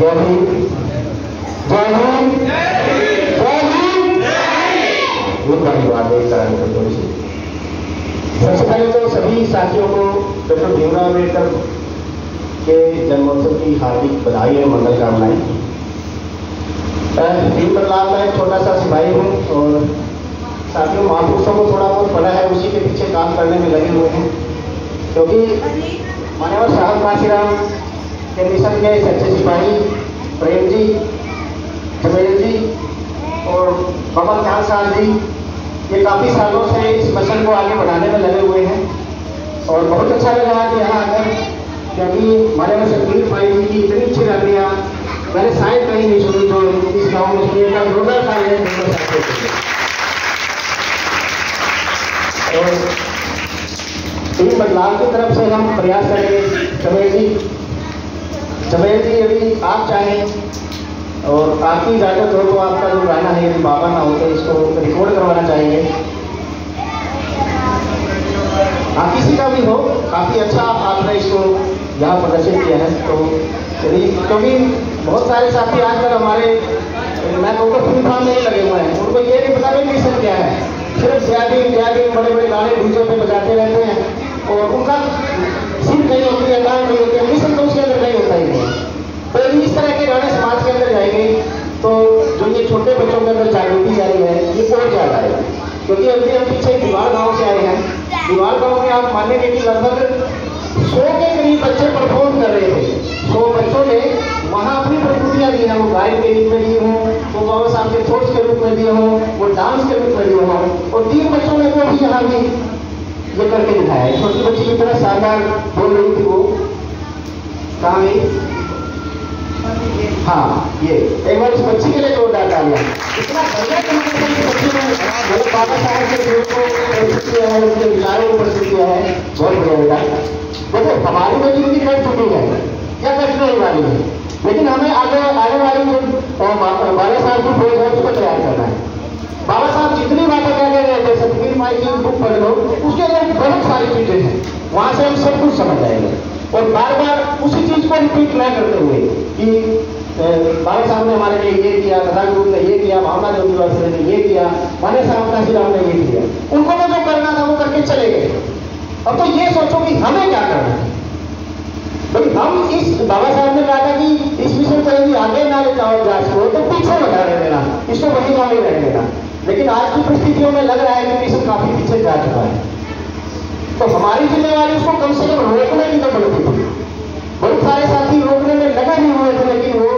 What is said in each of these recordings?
जय हिंद, जय हिंद, जय हिंद। धन्यवाद। सबसे पहले तो सभी साथियों को डॉक्टर भीमराव अम्बेडकर के जन्मोत्सव की हार्दिक बधाई और मंगल कामनाएं। टीम बदलाव का एक छोटा सा सिपाही हूँ और साथियों महापुरुषों को थोड़ा बहुत पता है, उसी के पीछे काम करने में लगे हुए हैं, क्योंकि मान्यवर साहब काशीराम के मिशन के सच्चे सिपाही प्रेम जी, जमेल जी और बबल चांद साहब जी ये काफ़ी सालों से इस मिशन को आगे बढ़ाने में लगे हुए हैं और बहुत अच्छा लगा कि यहाँ आकर, क्योंकि मान्यवर शकील भाई जी की इतनी अच्छी रैलियाँ मैंने शायद कहीं नहीं सुनी जो इस गाँव में सुनी का रोजा का है। और टीम बदलाव की तरफ से हम प्रयास करेंगे। जमेल जी यदि आप चाहें और आपकी इजाजत हो तो आपका जो गाना है यदि बाबा ना हो तो इसको रिकॉर्ड करवाना चाहेंगे। आप किसी का भी हो, काफ़ी अच्छा आपने इसको यहाँ प्रदर्शित किया है। तो यदि क्योंकि बहुत सारे साथी आजकल हमारे, मैं कहूँगा फुल फॉर्म नहीं लगे हुए हैं, उनको ये नहीं पता कि मिशन क्या है, सिर्फ ज्यादा बड़े बड़े गाने डीजे पे बजाते रहते हैं और उनका सिर्फ नहीं होती है, गान नहीं होती है, मिशन तो उसके अंदर नहीं होता ही नहीं। तो इस तरह के गाने समाज के अंदर जाएंगे तो जो ये छोटे बच्चों के अंदर जागृति जारी है ये और ज़्यादा है। क्योंकि अभी हम पीछे दीवार गाँव से आए हैं, दीवार गाँव में आप मानेंगे कि लगभग 100 के करीब बच्चे परफॉर्म कर रहे थे। 100 बच्चों ने वहाँ अपनी प्रस्तुतियाँ दी हैं, वो गायक के रूप में दिए हों, वो बाबा साहब के थॉट्स के रूप में दिए हों, वो डांस के रूप में दिए हों, और 3 बच्चों ने वो भी यहाँ भी ये करके दिखाया है। छोटी बच्ची की तरह शानदार बोल रही थी वो, कहाँ गई? हाँ, ये एक बार इस बच्ची के लिए जोरदार तालियां। इतना बढ़िया बच्ची ने बाबा साहब के गुरु को प्रस्तुत किया है, उनके विचारों को प्रस्तुत किया है, बहुत बढ़िया बेटा। देखो हमारी तो जिंदगी कट चुकी है या कटने ही वाली है, लेकिन हमें आने वाली जो बाबा साहब की फौज है उसको तैयार करना है। बाबा साहब जितनी बातें कह रहे थे, सतगीर माई की बुक पढ़ लो, उसके अंदर बहुत सारी चीजें हैं, वहां से हम सब कुछ समझ जाएंगे। और बार बार उसी चीज को रिपीट न करते हुए कि बाबा साहब ने हमारे लिए ये किया, कथा गुरु ने ये किया, भावना ज्योति ने ये किया, माने साहब काशीराम ने ये किया, उनको तो जो करना था वो करके चले गए। अब तो ये सोचो कि हमें क्या करना है। भाई हम इस बाबा साहब ने कहा था कि इस विषय को यदि आगे ना ले जाओ जांच को तो पीछे बता रहे देना, इसको वही गाँव ही रहने देना। लेकिन आज की परिस्थितियों में लग रहा है कि मिशन काफी पीछे जा चुका है, तो हमारी जिम्मेवारी उसको कम से कम रोकने की तो बनती थी। बहुत सारे साथी रोकने में लगे नहीं हुए थे, लेकिन वो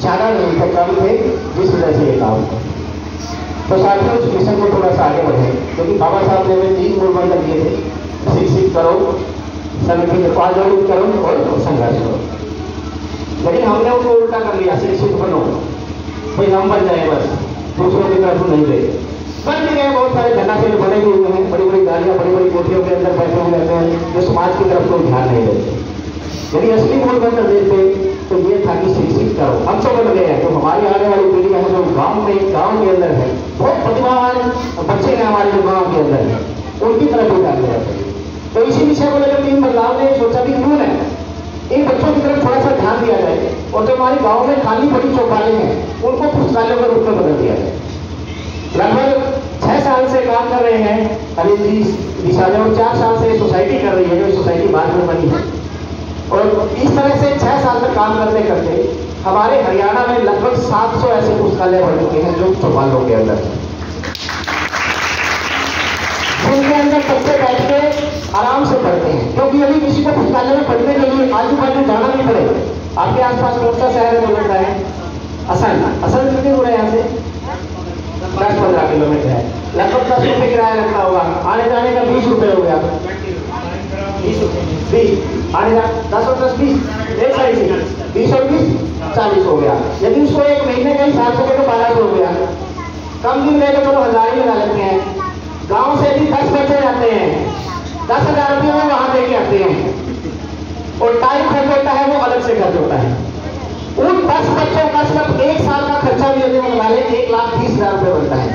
ज्यादा नहीं थे, कम थे, जिस वजह से ये काम था। तो साथियों उस मिशन को थोड़ा सा आगे बढ़े, क्योंकि बाबा साहब ने हमें 3 मूल मंत्र दिए थे, शिक्षित करो, संगठित करो और संघर्ष करो। लेकिन हमने उसको उल्टा कर लिया, शिक्षित बनो, भाई हम बन जाए बस, दूसरों की तरफ नहीं गए। बन भी गए, बहुत सारे घटना से बने भी हुए हैं, बड़ी बड़ी गाड़ियां बड़ी बड़ी कोठियों के अंदर बैठे हुए रहते हैं जो समाज की तरफ कोई ध्यान नहीं देते। यदि असली मूल मंत्र देते तो ये था कि शिक्षित करो। हम सब बन गए हैं, तो हमारी आने वाली पीढ़ी है जो गाँव के अंदर है, बहुत प्रतिभावान बच्चे हैं हमारे जो गाँव के अंदर है, उनकी तरफ भी ध्यान देना चाहिए। तो इसी विषय को लेकर टीम बदलाव ने सोचा कि क्यों है इन बच्चों की तरफ थोड़ा सा ध्यान दिया जाए और जो हमारे गांव में खाली पड़ी चौपालें हैं उनको पुस्तकालयों के रूप में बदल दिया जाए। लगभग 6 साल से काम कर रहे हैं अनिल जी दिशा में, और 4 साल से सोसाइटी कर रही है, जो सोसाइटी बाद में बनी है। और इस तरह से 6 साल तक काम करते करते हमारे हरियाणा में लगभग 700 ऐसे पुस्तकालय बन चुके हैं जो चौपालों के अंदर, जिनके अंदर बच्चे बैठ के आराम से पढ़ते हैं। क्योंकि यदि किसी को पुस्तकालय में पढ़ने के लिए आजू बाजू जाना नहीं पड़े, आपके आसपास कौन सा शहर है बोलता है? असल कितनी दूर है यहाँ से? 10-15 किलोमीटर है, लगभग 10 रुपये किराया लगता होगा, आने जाने का 20 रुपये हो गया, 20 आने जा 10 और 10 20 एक साइड से 20 और 20 40 हो गया। यदि उसको एक महीने का हिसाब से तो 1200 हो गया, कम दिन में तो 1000 ही लगा लेते हैं। गांव से भी 10 बच्चे जाते हैं, 10,000 रुपये में वहां देके आते हैं, और टाइम खर्च होता है वो अलग से खर्च होता है। उन 10 बच्चों का सिर्फ 1 साल का खर्चा भी यदि हम लगा लें 1,20,000 रुपये बनता है।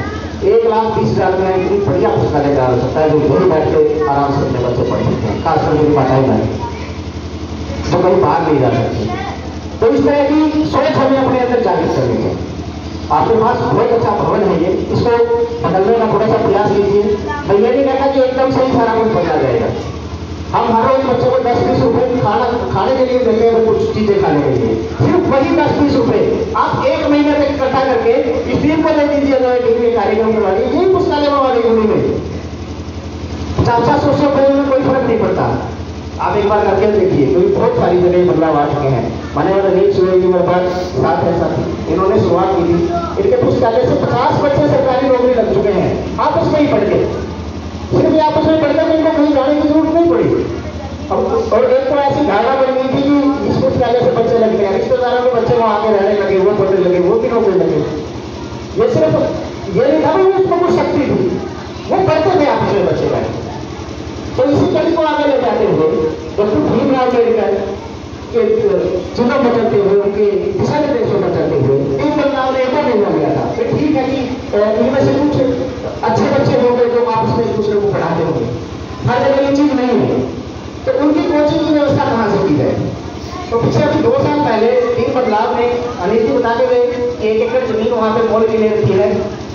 1,20,000 में इतनी बढ़िया पुस्तकालय तैयार हो सकता है जो घर बैठ के आराम से अपने बच्चे पढ़ सकते हैं, खासकर मेरी माताएं बहन जो कहीं बाहर नहीं जा सकती। तो इस तरह की सोच हमें अपने अंदर जागृत करनी है। आपके पास बहुत अच्छा भवन है ये, इसको बदलने का थोड़ा सा प्रयास कीजिए। मैं ये नहीं कहता कि एकदम से ही सारा कुछ बदला जाएगा। हम हर रोज बच्चों को 10-20 रुपए खाने के लिए देते हैं, कुछ चीजें खाने के लिए, सिर्फ वही 10-20 रुपए आप 1 महीने तक इकट्ठा करके इस टीम को दे दीजिए, जो डिग्री कार्यक्रम करवा दी, यही पुस्तकालय वाली गुणी में 50-100 रुपए में कोई फर्क नहीं पड़ता। आप एक बार करके देखिए, क्योंकि बहुत सारी जगह बदलाव आ चुके हैं। मैंने वाला नहीं सुने कि मेरे पास साथ है साथी, इन्होंने शुरुआत की थी, इनके पुस्तकालय से 50 बच्चे सरकारी नौकरी लग चुके हैं आपस में ही पढ़ के। सिर्फ आपस में पढ़कर इनको कहीं जाने की जरूरत नहीं पड़ी। और एक तो ऐसी धारणा बन गई थी कि इस पुस्तकालय से बच्चे लग गए, रिश्तेदारों के बच्चे वहां आके रहने लगे, वो पढ़ने लगे, वो भी नौकरी लगे। ये सिर्फ ये नहीं था भाई उसको कुछ शक्ति थी, वो पढ़ते थे आपस में बच्चे का। तो इसी कड़ी को आगे ले जाते हुए डॉक्टर भीमराव अम्बेडकर के चुनाव बदलते हुए, उनके दिशा निर्देशों बदलते हुए इन बदलाव ने एक निर्णय लिया था कि ठीक है कि इनमें से कुछ अच्छे बच्चे होंगे जो आपस में एक दूसरे को पढ़ाते होंगे, हर जगह ये चीज नहीं है, तो उनकी कोचिंग की व्यवस्था कहाँ से की जाए। तो पिछले अभी 2 साल पहले इन बदलाव ने अनिल जी बताते हुए 1 एकड़ जमीन वहां पे मोल के लिए रखी है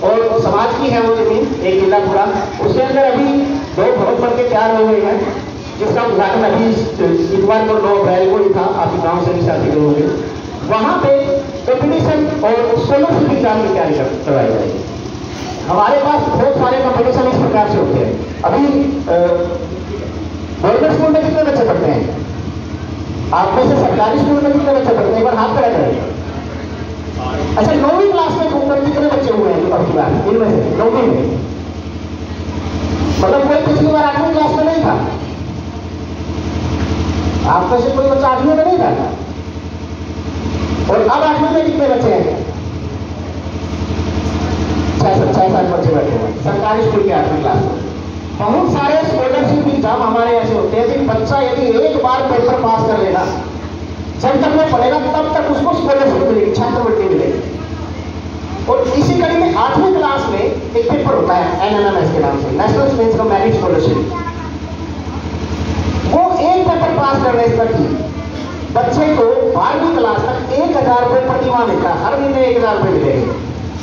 और समाज की है वो जमीन, 1 किला पूरा। उसके अंदर अभी 2 भवन बन के तैयार हो गए हैं, जिसका उद्घाटन अभी इतवार को 9 अप्रैल को ही था। आपके गांव से भी साथी लोग होंगे, वहां पे कंपटीशन और स्कॉलरशिप की एग्जाम की तैयारी करवाई जाएगी। हमारे पास बहुत सारे कंपटीशन इस प्रकार से होते हैं। अभी गवर्नमेंट स्कूल में कितने बच्चे पढ़ते हैं? आप में से सरकारी स्कूल में कितने बच्चे पढ़ते हैं? एक बार हाथ खड़ा करें। अच्छा, 9वीं क्लास में घूमकर कितने बच्चे हुए हैं अब की बार इनमें से 9वीं में? मतलब कोई पिछली बार 8वीं क्लास में नहीं था? आप में से कोई बच्चा 8वीं में नहीं था? और अब 8वीं में कितने बच्चे हैं? 6-7 बच्चे बैठे हैं सरकारी स्कूल के 8वीं क्लास में। बहुत सारे स्कॉलरशिप एग्जाम हमारे ऐसे होते हैं कि बच्चा यदि एक बार पेपर पास कर लेना, जब तक वो पढ़ेगा तब तक उसको स्कॉलरशिप मिलेगी, छात्रवृत्ति मिलेगी। और इसी कड़ी में 8वीं क्लास में एक पेपर होता है NMS के नाम से, नेशनल स्टूडेंट्स का मेरिट स्कॉलरशिप। वो एक पेपर पास करने तक ही बच्चे को 12वीं क्लास तक 1000 रुपये प्रति माह मिलता है, हर महीने 1000 रुपये मिलेंगे।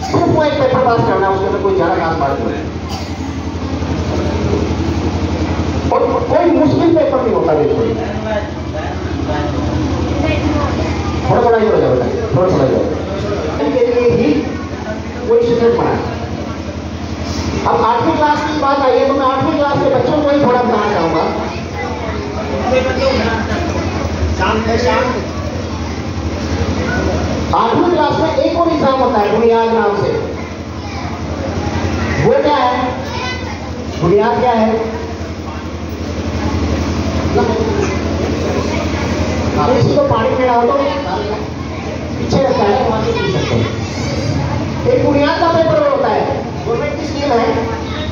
सिर्फ वो एक पेपर पास करना है, उसके अंदर कोई ज्यादा खास बात नहीं है और कोई मुश्किल पेपर नहीं होता। बिल्कुल थोड़ा ही हो जाएगा, थोड़ा जाएगा के लिए ही कोई स्टूडेंट पढ़ा। अब 8वीं क्लास की बात आई है तो मैं 8वीं क्लास के बच्चों को ही थोड़ा बताना चाहूंगा। 8वीं क्लास में एक और एग्जाम होता है बुनियाद नाम से। वो क्या है? बुनियाद क्या है? किसी को पानी पीना हो तो पीछे रखता है, वहां से पी सकते हैं। एक बुनियाद का पेपर होता है, गवर्नमेंट की स्कीम है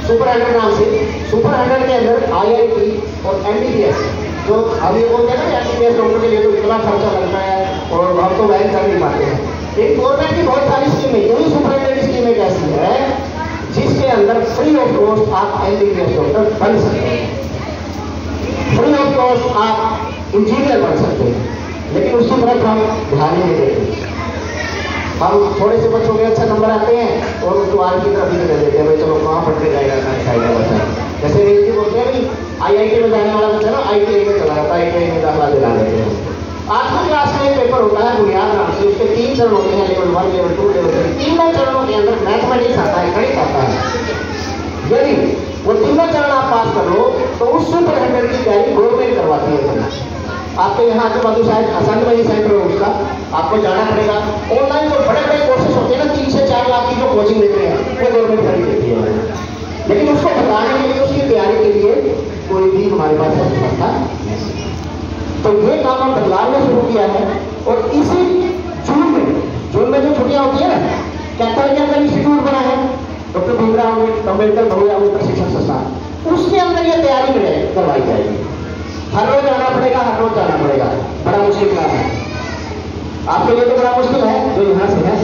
सुपर 100 नाम से। सुपर 100 के अंदर IIT और MBBS, जो अब ये बोलते हैं ना MBBS डॉक्टर के लिए तो इतना खर्चा लगता है और हम तो वैन कर नहीं पाते हैं। एक गवर्नमेंट की बहुत सारी स्कीमें, यही सुपर 100 की स्कीम एक ऐसी है जिसके अंदर फ्री ऑफ कॉस्ट आप MBBS डॉक्टर बन सकते हैं, फ्री ऑफ कॉस्ट आप इंजीनियर बन सकते हैं। लेकिन उसकी तरफ हम ध्यान नहीं देते। हम थोड़े से बच्चों के अच्छा नंबर आते हैं और उसको आगे की तरफ ही दे देते हैं, भाई चलो कहाँ पढ़ के जाएगा बच्चा। जैसे रेल बोलते हैं भाई IIT में जाने वाला बच्चा ना ITI में चला जाता है, ITI में दाखिला दिला देते हैं। 8वीं क्लास में एक पेपर होता है बुनियाद नाम से, उसके 3 चरण होते हैं, लेवल 1, लेवल 2, लेवल 3। तीनों चरणों के अंदर मैथमेटिक्स आता है, गणित आता है। यदि वो तीनों चरण आप पास कर लो तो उस सुपर 100 की तैयारी गवर्नमेंट करवाती है। आपके यहाँ आजू बाजू शायद असंध में ही सेंटर है उसका, आपको जाना पड़ेगा। ऑनलाइन जो बड़े बड़े कोर्सेज होते हैं ना, 3 से 4 लाख की जो कोचिंग देते हैं वो गवर्नमेंट खरीद देती है। लेकिन उसको बताने के लिए, उसकी तैयारी के लिए कोई भी हमारे पास संस्था नहीं। तो ये काम हम बदलाव में शुरू किया है और इसी जून में जो छुट्टियां होती है ना, कैपिटल के अंदर इंस्टीट्यूट बना है डॉक्टर भीमराव अम्बेडकर बहुआयामी प्रशिक्षण संस्थान, उसके अंदर ये तैयारी करवाई जाएगी। हर रोज आना पड़ेगा, हर रोज जाना पड़ेगा। बड़ा मुश्किल काम है आपके लिए, तो बड़ा मुश्किल है जो यहाँ से है,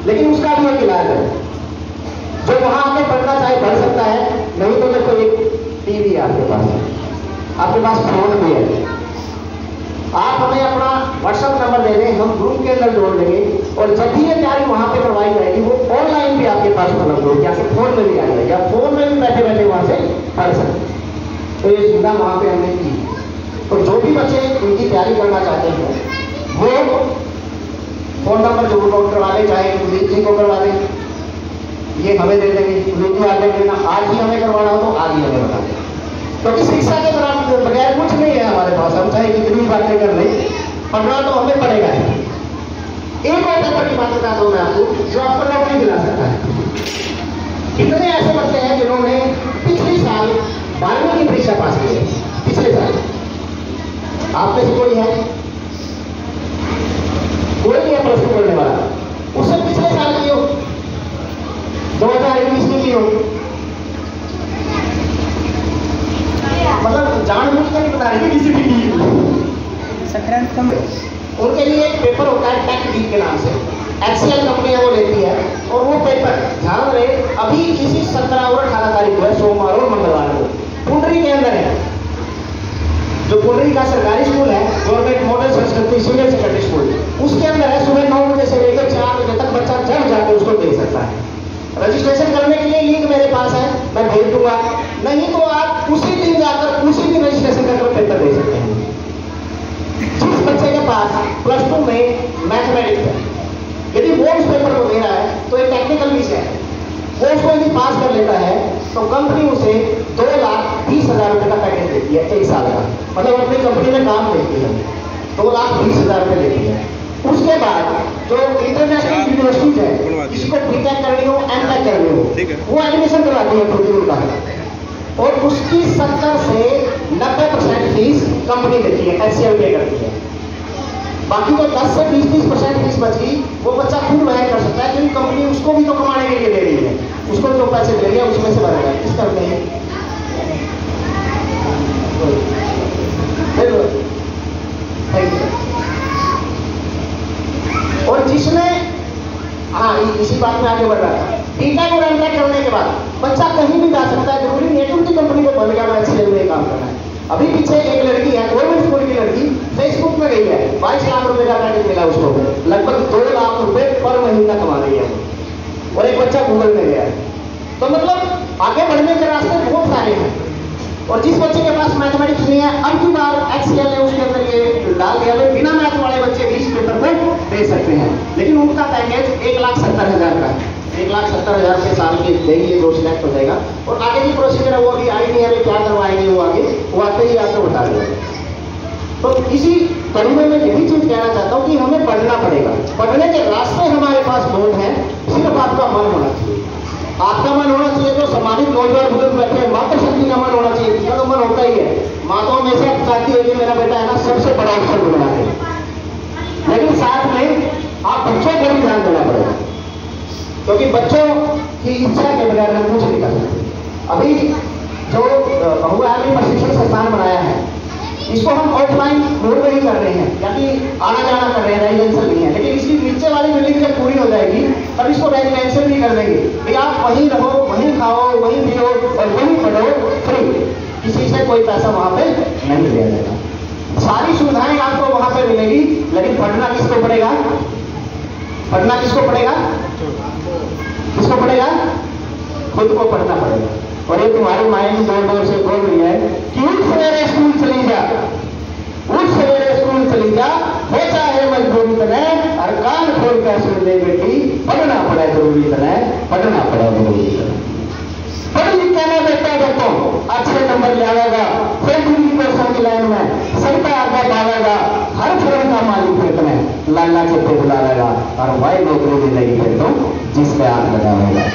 लेकिन उसका भी एक इलाज है। जो वहां आके पढ़ना चाहे पढ़ सकता है, नहीं तो देखो एक टीवी है आपके पास फोन भी है, आप हमें अपना व्हाट्सएप नंबर दे दें, हम ग्रुप के अंदर जोड़ देंगे और जब भी ये तैयारी वहां पे करवाई जाएगी वो ऑनलाइन भी आपके पास उपलब्ध होगी, या फिर फोन में भी आ जाएगी, या फोन में भी बैठे बैठे वहां से पढ़ सकते। तो ये सुविधा वहां पे हमने की। तो जो भी बच्चे इनकी तैयारी करना चाहते हैं वो फोन नंबर जरूर नोट करवा लें, चाहे कुलदीप जी को करवा दें, ये हमें दे देंगे, कुलदीप जी आगे देना, आज ही हमें करवाना हो तो आज ही हमें बता दें। क्योंकि शिक्षा के दौरान बगैर कुछ नहीं है हमारे पास, हम चाहे कितनी बातें कर लें, पढ़ना तो हमें पड़ेगा ही। एक और पेपर की बात बताता हूं मैं आपको जो आपको नौकरी दिला सकता है। कितने ऐसे बच्चे हैं जिन्होंने पिछले साल 12वीं की परीक्षा पास की है, पिछले साल? आप में से कोई है? कोई नहीं है प्लस टू पढ़ने वाला, उससे पिछले साल की हो, 2021 में की हो, मतलब जानबूझ कर नहीं बता रही किसी भी संक्रांत कम। उनके लिए एक पेपर होता है टेक वीक के नाम से, HCL कंपनी वो लेती है, और वो पेपर ध्यान रहे अभी इसी 17 और 18 तारीख को है, सोमवार और मंगलवार को पुंडरी के अंदर है। जो पुंडरी का सरकारी स्कूल है, गवर्नमेंट मॉडल संस्कृति सीनियर सेकेंडरी स्कूल, उसके अंदर है। सुबह 9 बजे से लेकर 4 बजे तक बच्चा जब जाकर उसको दे सकता है। रजिस्ट्रेशन करने के लिए लिंक मेरे पास है, मैं भेज दूंगा, नहीं तो आप उसी दिन जाकर उसी दिन रजिस्ट्रेशन करके पेपर दे सकते हैं। जिस बच्चे के पास प्लस 2 में मैथमेटिक्स है, यदि वो उस पेपर को दे रहा है तो एक टेक्निकल विषय है, वो उसको यदि पास कर लेता है तो कंपनी उसे 2,20,000 रुपए का पैकेज देती है 1 साल का, मतलब अपनी कंपनी में काम देती है, 2,20,000 रुपए देती है। उसके बाद जो इंटरनेशनल यूनिवर्सिटीज है, जिसको बीटेक करनी हो, एमटेक करनी हो, वो एडमिशन करवाती है खुद का, और उसकी 70 से 90% फीस कंपनी देती है, HCL पे करती है। बाकी जो 10 से 20% फीस बच गई वो बच्चा खुद वह कर सकता है, क्योंकि कंपनी उसको भी तो कमाने के लिए दे रही है, उसको जो पैसे दे रही है उसमें से भरेगा। किस करते हैं और जिसमें हाँ इसी बात में आगे बढ़ रहा है, बीटेक और एमटेक करने के बाद बच्चा कहीं भी जा सकता है, जरूरी नहीं है कि उनकी कंपनी को बन गया मैं HCL में काम करना है। अभी पीछे एक लड़की है, गवर्नमेंट स्कूल की लड़की, फेसबुक में गई है, 22 लाख रुपए का पैकेज मिला उसको, लगभग 2 लाख रुपए पर महीना कमा रही है, और एक बच्चा गूगल में गया है। तो मतलब आगे बढ़ने के रास्ते बहुत सारे हैं। और जिस बच्चे के पास मैथमेटिक्स नहीं है, अब की बार HCL ने उसके अंदर ये डाल दिया, बिना मैथ वाले बच्चे भी इस पेपर को दे सकते हैं, लेकिन उनका पैकेज 1,70,000 का है। 1,70,000 रुपये साल के देंगे, जो सिलेक्ट हो जाएगा। और आगे की प्रोसीजर है वो अभी आई नहीं है, क्या करवाएंगे वो आगे, वो आते ही आपको बता देंगे। तो इसी कड़ी में मैं यही चीज कहना चाहता हूँ कि हमें पढ़ना पड़ेगा, पढ़ने के रास्ते हमारे पास बहुत हैं, सिर्फ आपका मन होना चाहिए। आपका मन होना चाहिए, जो सम्मानित नौजवान बुजुर्ग बैठे हैं, माता शक्ति का मन होना चाहिए, किसी का मन होता ही है। माँ तो हमेशा चाहती है कि मेरा बेटा है ना सबसे बड़ा अवसर बना दे, लेकिन साथ में आप बच्चों को भी ध्यान देना पड़ेगा, क्योंकि बच्चों की इच्छा के बगैर हम कुछ नहीं कर सकते। अभी जो बहुआयामी प्रशिक्षण संस्थान बनाया है, इसको हम ऑफलाइन मोड में ही कर रहे हैं, यानी आना जाना कर रहे हैं, रेजिडेंशियल नहीं है, लेकिन इसकी नीचे वाली बिल्डिंग जब पूरी हो जाएगी तब इसको रेजिडेंशियल भी कर देंगे कि आप वहीं रहो, वहीं खाओ, वहीं पियो और वहीं पढ़ो, फ्री, किसी से कोई पैसा वहां पे नहीं लिया जाएगा। सारी सुविधाएं आपको वहां पे मिलेगी, लेकिन पढ़ना किसको पड़ेगा? पढ़ना किसको पड़ेगा? किसको पड़ेगा? खुद को पढ़ना पड़ेगा। और ये तुम्हारी माइंड जोर से बोल रही है कि उठ सवेरे स्कूल चली जा, उठ सवेरे स्कूल चली जा, हो चाहे मजबूरी तरह, और कान खोल कर सुन ले बेटी, पढ़ना पड़ा जरूरी तरह, पढ़ना पड़ा जरूरी तरह। पढ़ लिख के ना बेटा देखो अच्छे नंबर ले आएगा, फिर दूसरी वर्षों की लाइन में सबका आगे पालेगा, हर फिल्म का मालिक पेट में लाला के पे बुलाएगा, और वही नौकरी मिलेगी फिर तो जिसपे आग लगाएगा।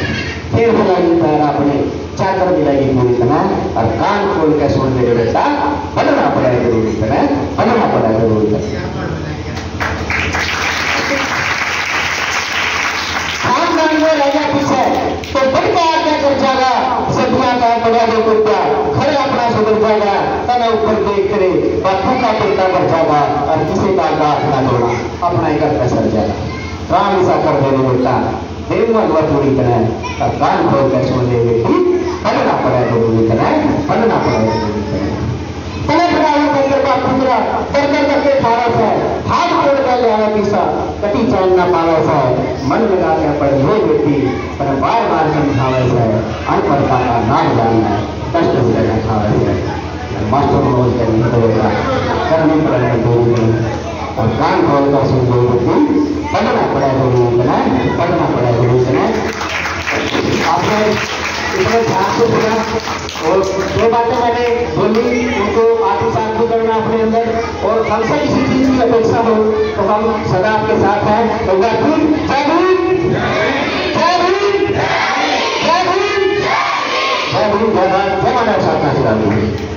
फिर बुलाएगी पैर अपने चाकर मिलेगी पूरी तरह, और कान खोल के सुन मेरे बेटा, पढ़ना पड़ेगा जरूरी तरह, पढ़ना पड़ेगा जरूरी तरह। खानदान में रह गया पीछे तो बढ़ के आगे कर जाएगा, सब्जियां का बड़ा दो कुत्ता खड़े अपना सुधर जाएगा, तना ऊपर देख करे बाथू का पेटा बढ़ जाएगा, और किसी का गाठ ना तोड़ा अपना ही घर सर जाएगा। राम ऐसा कर देने बेटा, देवमा दुआ पूरी तरह, और कान खोल कर सुन ले बेटी, पढ़ना पड़ा जरूरी तरह, पढ़ना पड़ा जरूरी तरह। पढ़े पढ़ाई करके बापू पीसा कर करके खावा से हाथ जोड़ कर जाना पीसा कटी चैन न पावे से मन लगा के पढ़ हो बेटी पर बार बार समझावे से अनपढ़ता का नाम जानना कष्ट से खावे से मास्टर को बोल कर निकलेगा करने पड़ेगा दूर और कान खोल कर सुन लो बेटी पढ़ना पड़ेगा इतना पढ़ना पड़ेगा इतना आपने इतने ध्यान से सुना और जो बातें मैंने बोली उनको आत्मसात भी करना अपने अंदर और हमसे किसी चीज की अपेक्षा हो तो हम सदा आपके साथ हैं। तो जय भीम जय भीम जय भीम जय भीम जय भीम जय भारत जय मानव साधना।